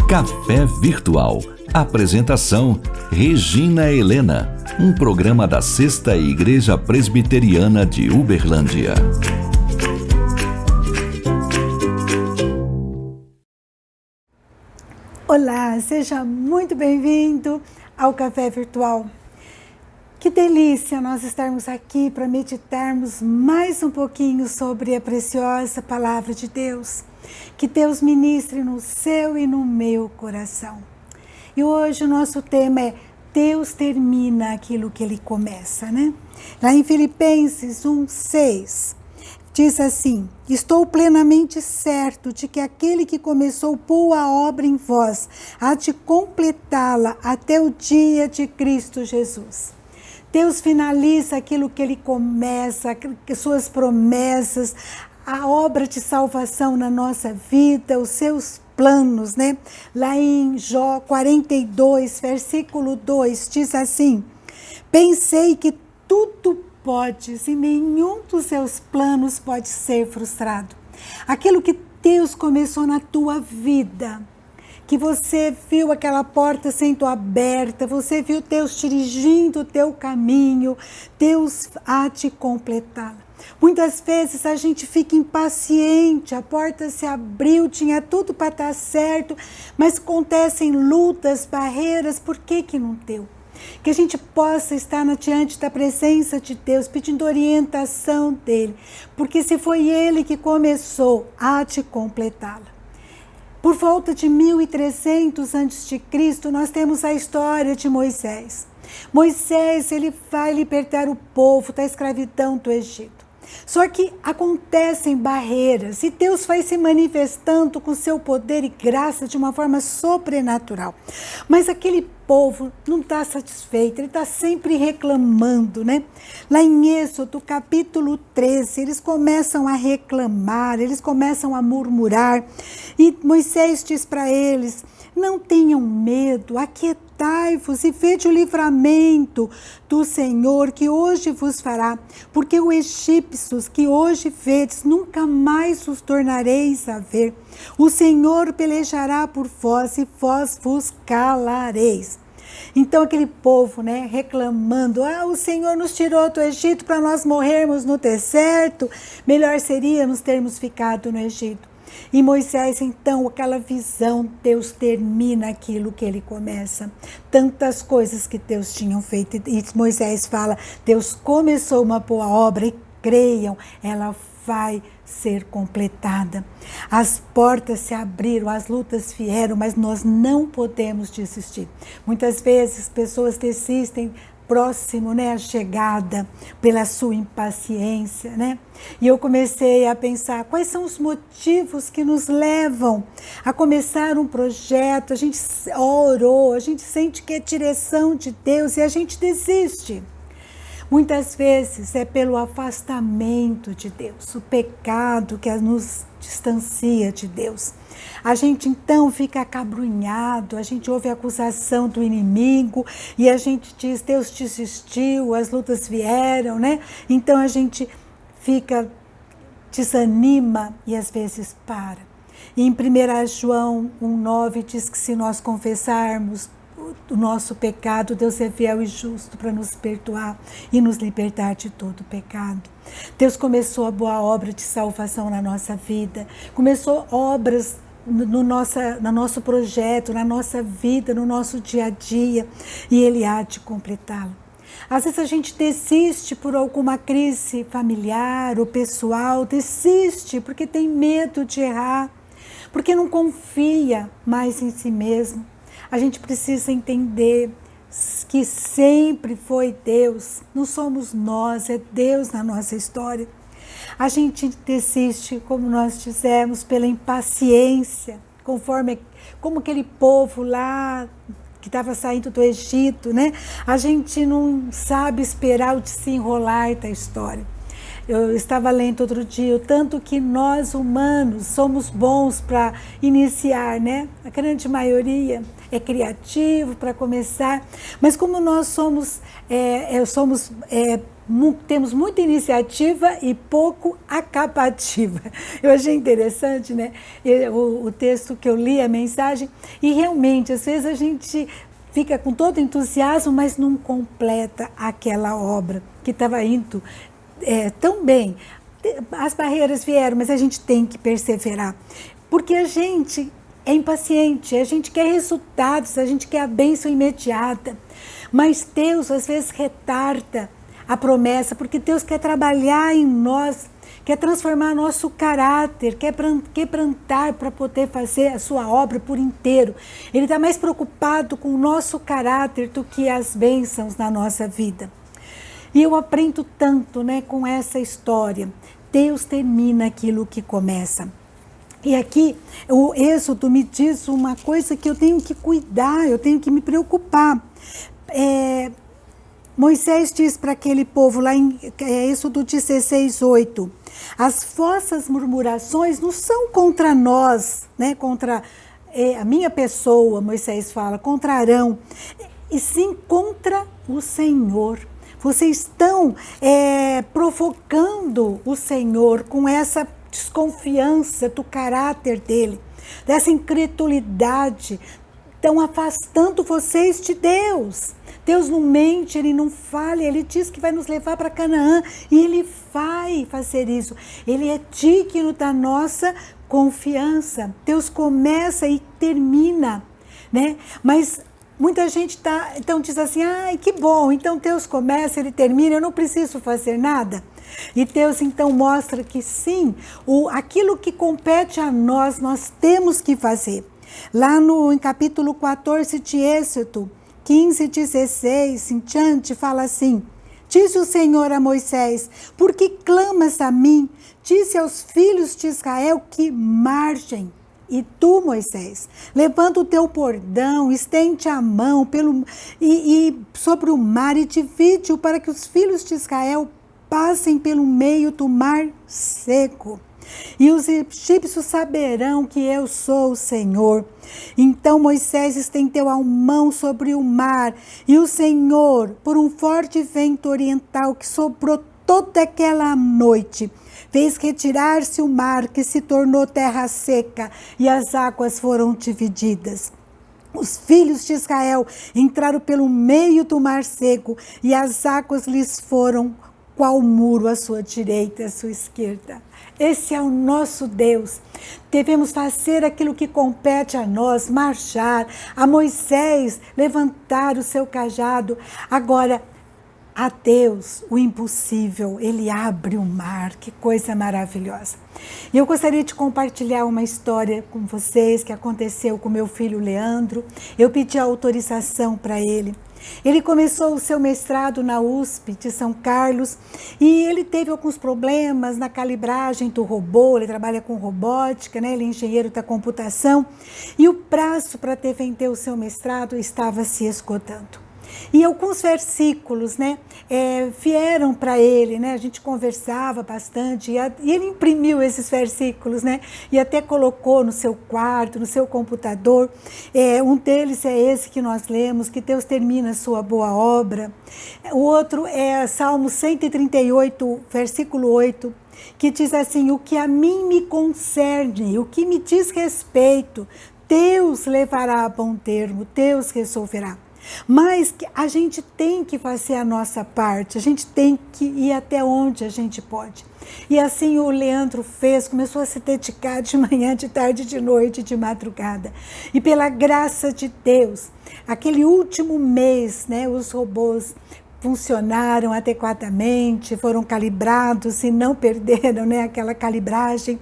Café Virtual. Apresentação: Regina Helena. Um programa da Sexta Igreja Presbiteriana de Uberlândia. Olá, seja muito bem-vindo ao Café Virtual. Que delícia nós estarmos aqui para meditarmos mais um pouquinho sobre a preciosa Palavra de Deus. Que Deus ministre no seu e no meu coração. E hoje o nosso tema é Deus termina aquilo que Ele começa, né? Lá em Filipenses 1:6, diz assim: estou plenamente certo de que aquele que começou boa obra em vós há de completá-la até o dia de Cristo Jesus. Deus finaliza aquilo que Ele começa, suas promessas, a obra de salvação na nossa vida, os seus planos, né? Lá em Jó 42, versículo 2, diz assim: pensei que tudo podes e nenhum dos seus planos pode ser frustrado. Aquilo que Deus começou na tua vida, que você viu aquela porta sendo aberta, você viu Deus dirigindo o teu caminho, Deus há de completá-la. Muitas vezes a gente fica impaciente, a porta se abriu, tinha tudo para estar certo, mas acontecem lutas, barreiras, por que não deu? Que a gente possa estar diante da presença de Deus, pedindo orientação dEle, porque se foi Ele que começou, há de completá-la. Por volta de 1300 a.C., nós temos a história de Moisés. Moisés, ele vai libertar o povo da escravidão do Egito. Só que acontecem barreiras e Deus vai se manifestando com seu poder e graça de uma forma sobrenatural. Mas aquele povo não está satisfeito, ele está sempre reclamando, né? Lá em Êxodo, capítulo 13, eles começam a reclamar, eles começam a murmurar. E Moisés diz para eles: não tenham medo, aquietai-vos e vede o livramento do Senhor que hoje vos fará, porque os egípcios que hoje vedes, nunca mais os tornareis a ver. O Senhor pelejará por vós e vós vos calareis. Então aquele povo, né, reclamando: o Senhor nos tirou do Egito para nós morrermos no deserto, melhor seríamos termos ficado no Egito. E Moisés, então, aquela visão, Deus termina aquilo que Ele começa. Tantas coisas que Deus tinha feito. E Moisés fala: Deus começou uma boa obra e creiam, ela vai ser completada. As portas se abriram, as lutas vieram, mas nós não podemos desistir. Muitas vezes pessoas desistem próximo, né, a chegada, pela sua impaciência, né? E eu comecei a pensar, quais são os motivos que nos levam a começar um projeto? A gente orou, a gente sente que é direção de Deus e a gente desiste. Muitas vezes é pelo afastamento de Deus, o pecado que nos distancia de Deus. A gente então fica acabrunhado, a gente ouve a acusação do inimigo e a gente diz: Deus desistiu, as lutas vieram, né? Então a gente fica, desanima e às vezes para. E em 1 João 1,9 diz que se nós confessarmos o nosso pecado, Deus é fiel e justo para nos perdoar e nos libertar de todo pecado. Deus começou a boa obra de salvação na nossa vida, começou obras no nosso projeto, na nossa vida, no nosso dia a dia, e Ele há de completá-lo. Às vezes a gente desiste por alguma crise familiar ou pessoal, desiste porque tem medo de errar, porque não confia mais em si mesmo. A gente precisa entender que sempre foi Deus, não somos nós, é Deus na nossa história. A gente desiste, como nós dizemos, pela impaciência, como aquele povo lá que estava saindo do Egito, né? A gente não sabe esperar o desenrolar da história. Eu estava lendo outro dia o tanto que nós humanos somos bons para iniciar, né? A grande maioria é criativo para começar, mas como nós somos temos muita iniciativa e pouco acabativa. Eu achei interessante, né? O texto que eu li, a mensagem, e realmente, às vezes a gente fica com todo entusiasmo, mas não completa aquela obra que estava indo tão bem. As barreiras vieram, mas a gente tem que perseverar, porque a gente é impaciente, a gente quer resultados, a gente quer a bênção imediata, mas Deus às vezes retarda a promessa, porque Deus quer trabalhar em nós, quer transformar nosso caráter, quer plantar para poder fazer a sua obra por inteiro. Ele está mais preocupado com o nosso caráter do que as bênçãos na nossa vida. E eu aprendo tanto, né, com essa história. Deus termina aquilo que começa. E aqui o Êxodo me diz uma coisa que eu tenho que cuidar, eu tenho que me preocupar. Moisés diz para aquele povo lá em Êxodo 16:8, as vossas murmurações não são contra nós, né, contra a minha pessoa, Moisés fala, contra Arão, e sim contra o Senhor. Vocês estão provocando o Senhor com essa desconfiança do caráter dele, dessa incredulidade, estão afastando vocês de Deus. Deus não mente, Ele não falha, Ele diz que vai nos levar para Canaã e Ele vai fazer isso. Ele é digno da nossa confiança. Deus começa e termina, né? Mas muita gente então diz assim, que bom, então Deus começa, Ele termina, eu não preciso fazer nada. E Deus então mostra que sim, aquilo que compete a nós, nós temos que fazer. Lá em capítulo 14 de Êxodo, 15:16 em diante, fala assim, disse o Senhor a Moisés, por que clamas a mim? Disse aos filhos de Israel que marchem. E tu, Moisés, levanta o teu bordão, estende a mão sobre o mar e divide-o para que os filhos de Israel passem pelo meio do mar seco. E os egípcios saberão que eu sou o Senhor. Então Moisés estendeu a mão sobre o mar, e o Senhor, por um forte vento oriental que soprou toda aquela noite, fez retirar-se o mar, que se tornou terra seca, e as águas foram divididas. Os filhos de Israel entraram pelo meio do mar seco, e as águas lhes foram qual muro à sua direita e à sua esquerda. Esse é o nosso Deus. Devemos fazer aquilo que compete a nós, marchar. A Moisés levantar o seu cajado. Agora, a Deus, o impossível, Ele abre o mar. Que coisa maravilhosa. E eu gostaria de compartilhar uma história com vocês que aconteceu com meu filho Leandro. Eu pedi autorização para ele. Ele começou o seu mestrado na USP de São Carlos e ele teve alguns problemas na calibragem do robô, ele trabalha com robótica, né? Ele é engenheiro da computação e o prazo para defender o seu mestrado estava se esgotando. E alguns versículos, né, vieram para ele, né, a gente conversava bastante e ele imprimiu esses versículos, né, e até colocou no seu quarto, no seu computador. Um deles é esse que nós lemos, que Deus termina a sua boa obra. O outro é Salmo 138, versículo 8, que diz assim, o que a mim me concerne, o que me diz respeito, Deus levará a bom termo, Deus resolverá. Mas a gente tem que fazer a nossa parte, a gente tem que ir até onde a gente pode. E assim o Leandro fez, começou a se dedicar de manhã, de tarde, de noite, de madrugada. E pela graça de Deus, aquele último mês, né, os robôs funcionaram adequadamente, foram calibrados e não perderam, né, aquela calibragem.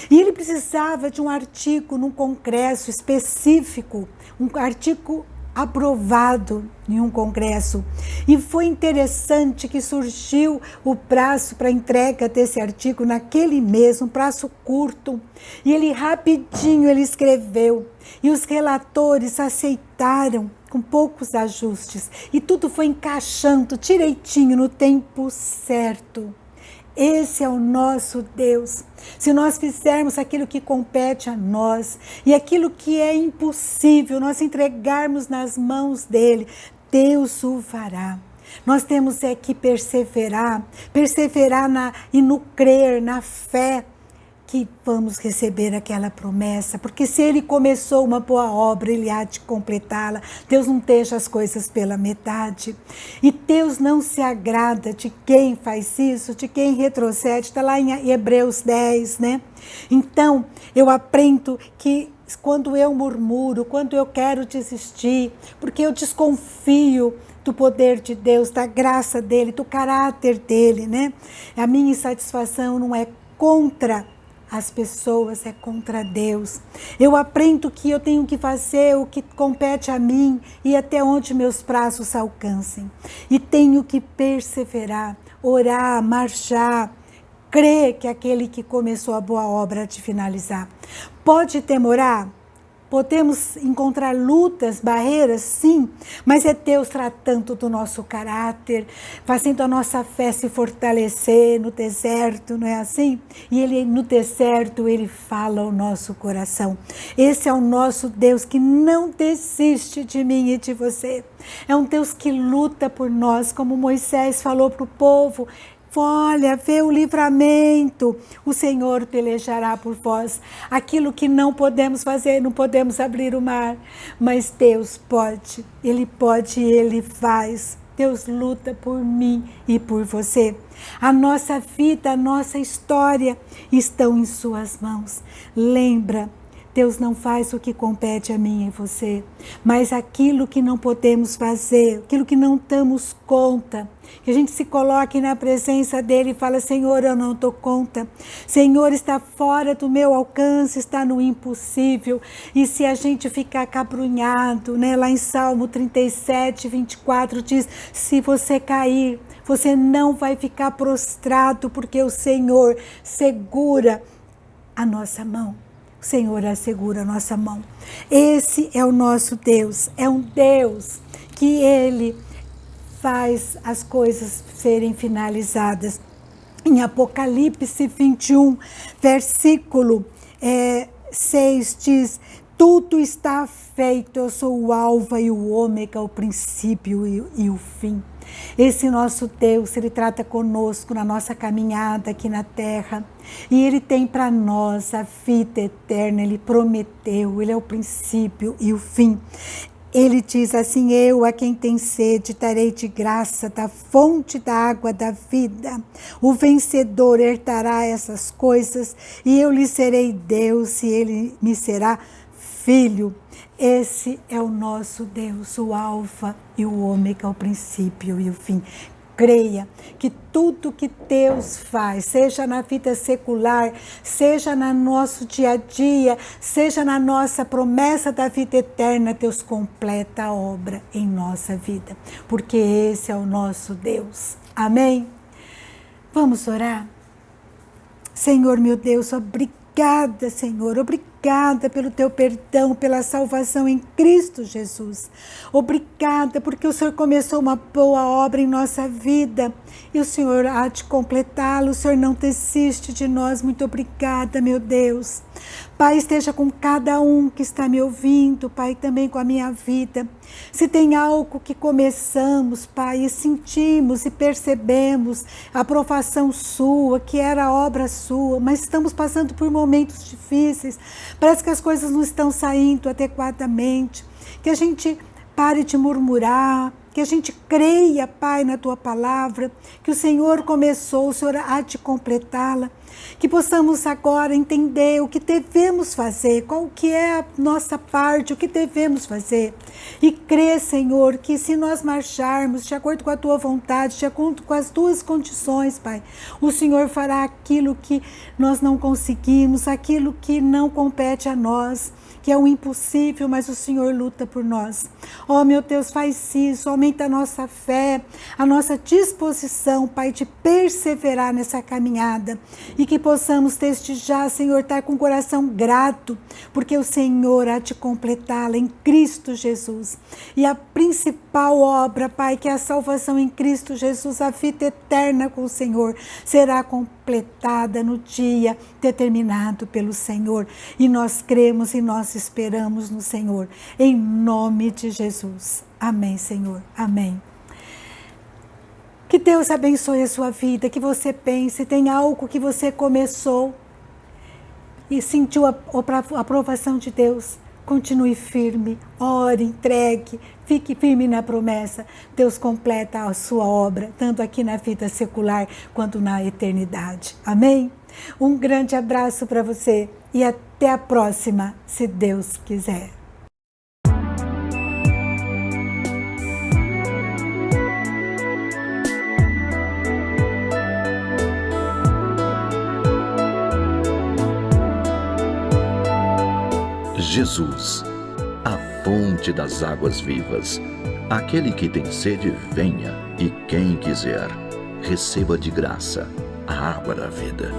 E ele precisava de um artigo num congresso específico, um artigo aprovado em um congresso. E foi interessante que surgiu o prazo para entrega desse artigo naquele mês, um prazo curto. E ele rapidinho ele escreveu. E os relatores aceitaram com poucos ajustes. E tudo foi encaixando direitinho no tempo certo. Esse é o nosso Deus. Se nós fizermos aquilo que compete a nós e aquilo que é impossível, nós entregarmos nas mãos dele, Deus o fará. Nós temos que perseverar e no crer, na fé, que vamos receber aquela promessa, porque se Ele começou uma boa obra, Ele há de completá-la. Deus não deixa as coisas pela metade, e Deus não se agrada de quem faz isso, de quem retrocede. Está lá em Hebreus 10, né? Então, eu aprendo que quando eu murmuro, quando eu quero desistir, porque eu desconfio do poder de Deus, da graça dEle, do caráter dEle, né? A minha insatisfação não é contra as pessoas, é contra Deus. Eu aprendo que eu tenho que fazer o que compete a mim e até onde meus braços alcancem. E tenho que perseverar, orar, marchar, crer que aquele que começou a boa obra há de finalizar. Pode demorar? Podemos encontrar lutas, barreiras, sim, mas é Deus tratando do nosso caráter, fazendo a nossa fé se fortalecer no deserto, não é assim? E Ele, no deserto, Ele fala ao nosso coração. Esse é o nosso Deus que não desiste de mim e de você. É um Deus que luta por nós, como Moisés falou para o povo. Olha, vê o livramento, o Senhor pelejará por vós. Aquilo que não podemos fazer, não podemos abrir o mar, mas Deus pode e Ele faz. Deus luta por mim e por você. A nossa vida, a nossa história estão em suas mãos. Lembra, Deus não faz o que compete a mim e você, mas aquilo que não podemos fazer, aquilo que não damos conta, que a gente se coloque na presença dele e fala: Senhor, eu não dou conta, Senhor, está fora do meu alcance, está no impossível. E se a gente ficar acabrunhado, né? Lá em Salmo 37, 24 diz: se você cair, você não vai ficar prostrado, porque o Senhor segura a nossa mão. O Senhor assegura a nossa mão. Esse é o nosso Deus. É um Deus que Ele faz as coisas serem finalizadas. Em Apocalipse 21, versículo 6 diz: tudo está feito, eu sou o alfa e o ômega, o princípio e o fim. Esse nosso Deus, Ele trata conosco na nossa caminhada aqui na terra. E Ele tem para nós a vida eterna, Ele prometeu, Ele é o princípio e o fim. Ele diz assim: eu, a quem tem sede, darei de graça da fonte da água da vida. O vencedor herdará essas coisas, e eu lhe serei Deus, e ele me será filho. Esse é o nosso Deus, o alfa e o ômega, o princípio e o fim. Creia que tudo que Deus faz, seja na vida secular, seja no nosso dia a dia, seja na nossa promessa da vida eterna, Deus completa a obra em nossa vida, porque esse é o nosso Deus. Amém? Vamos orar? Senhor, meu Deus, obrigada, Senhor, obrigada pelo teu perdão, pela salvação em Cristo Jesus. Obrigada porque o Senhor começou uma boa obra em nossa vida e o Senhor há de completá-la. O Senhor não desiste de nós. Muito obrigada, meu Deus. Pai, esteja com cada um que está me ouvindo, Pai, também com a minha vida. Se tem algo que começamos, Pai, e sentimos e percebemos a aprovação sua, que era obra sua, mas estamos passando por momentos difíceis, parece que as coisas não estão saindo adequadamente, que a gente pare de murmurar, que a gente creia, Pai, na Tua palavra, que o Senhor começou, o Senhor há de completá-la, que possamos agora entender o que devemos fazer, qual que é a nossa parte, o que devemos fazer, e crer, Senhor, que se nós marcharmos de acordo com a Tua vontade, de acordo com as Tuas condições, Pai, o Senhor fará aquilo que nós não conseguimos, aquilo que não compete a nós, que é o impossível, mas o Senhor luta por nós. Oh, meu Deus, faz isso, aumenta a nossa fé, a nossa disposição, Pai, de perseverar nessa caminhada e que possamos desde já, Senhor, estar com o coração grato, porque o Senhor há de completá-la em Cristo Jesus. E a principal obra, Pai, que é a salvação em Cristo Jesus, a vida eterna com o Senhor, será completada no dia determinado pelo Senhor. E nós cremos e nós esperamos no Senhor, em nome de Jesus. Amém, Senhor. Amém. Que Deus abençoe a sua vida, que você pense, tem algo que você começou e sentiu a aprovação de Deus. Continue firme, ore, entregue, fique firme na promessa. Deus completa a sua obra, tanto aqui na vida secular quanto na eternidade. Amém? Um grande abraço para você e até a próxima, se Deus quiser. Jesus, a fonte das águas vivas. Aquele que tem sede, venha, e quem quiser, receba de graça a água da vida.